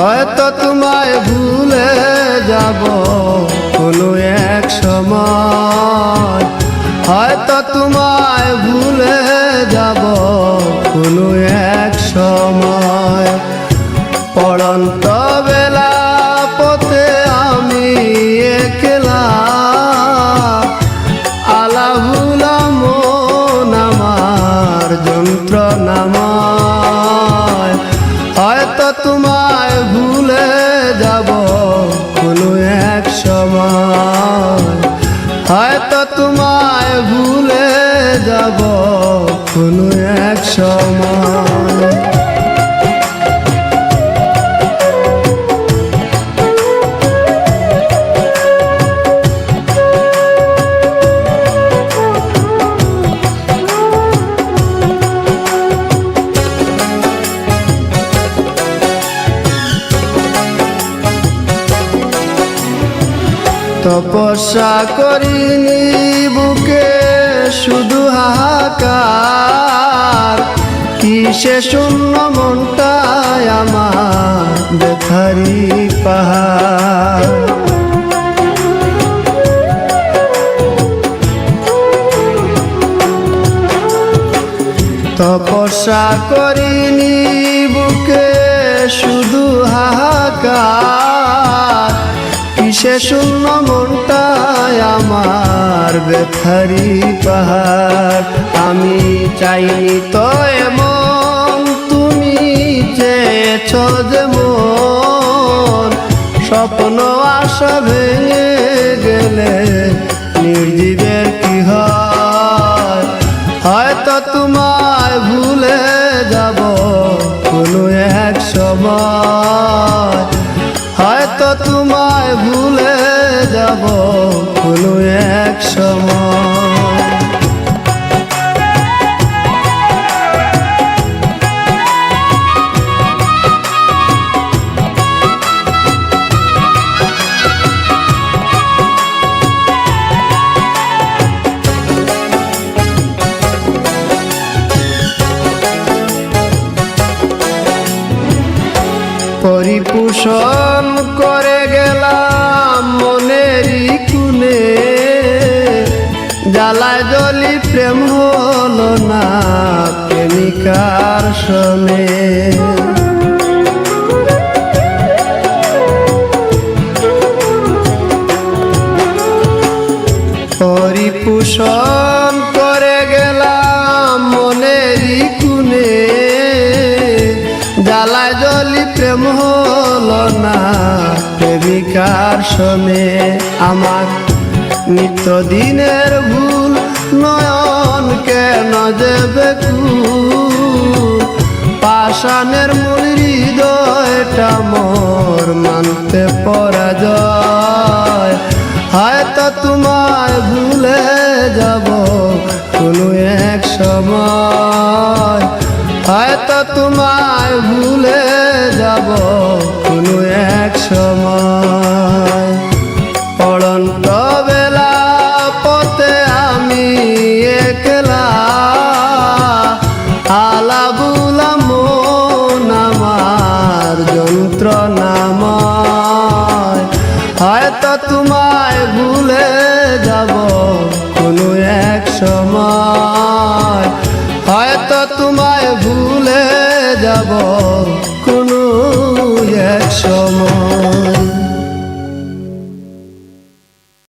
হয়তো তোমায় ভুলে যাব কোনো এক সময়, হয়তো তোমায় ভুলে যাব কোনো এক সময়। পড়ন্ত বেলা পথে আমি একলা, আলাভুলা মন আমার যন্ত্রণাময়। হয়তো তোমায় ভুলে যাব কোনো এক সময়, হয়তো তোমায় ভুলে যাব কোনো এক সময়। তপস্যা করিনি বুকে শুধু হাহাকার, কিসে শূন্য মনটায় আমার ব্যথারি পাহাড়। তপস্যা করিনি বুকে শুধু হাহাকার, কিসে শূন্য মনটায় আমার ব্যথারি পাহাড়। আমি চাইনি তো এমন, তুমি চেয়েছ যেমন। স্বপ্ন আশা ভেঙে গেলে নির্জীবের কি হয়। হয়তো তোমায় ভুলে যাব কোনো এক সময়, হয়তো তোমায় ভুলে যাব কোনো এক সময়। পরিপোষণ করে গেলাম মনেরই কুনে, জ্বালায় জ্বলি প্রেম হলো না প্রেমিকার শোনে। পরিপোষণ করে গেলাম মনেরই কুনে, জ্বালায় জ্বলি প্রেম হলো না প্রেমিকার শোনে। আমার নিত্যদিনের ভুল নয়ন কেন যে বেকুল, পাষাণের মূল হৃদয়টা মোর মানতে পরাজয়। হয়তো তোমায় ভুলে যাব কোনো এক সময়, হয়তো তোমায় ভুলে যাব কোনো এক সময়। পড়ন্ত বেলা পথে আমি একলা, আলাভুলা মন আমার যন্ত্রণাময়। হয়তো তোমায় ভুলে যাব কোনো এক সময়, হয়তো তোমায় ভুলে যাব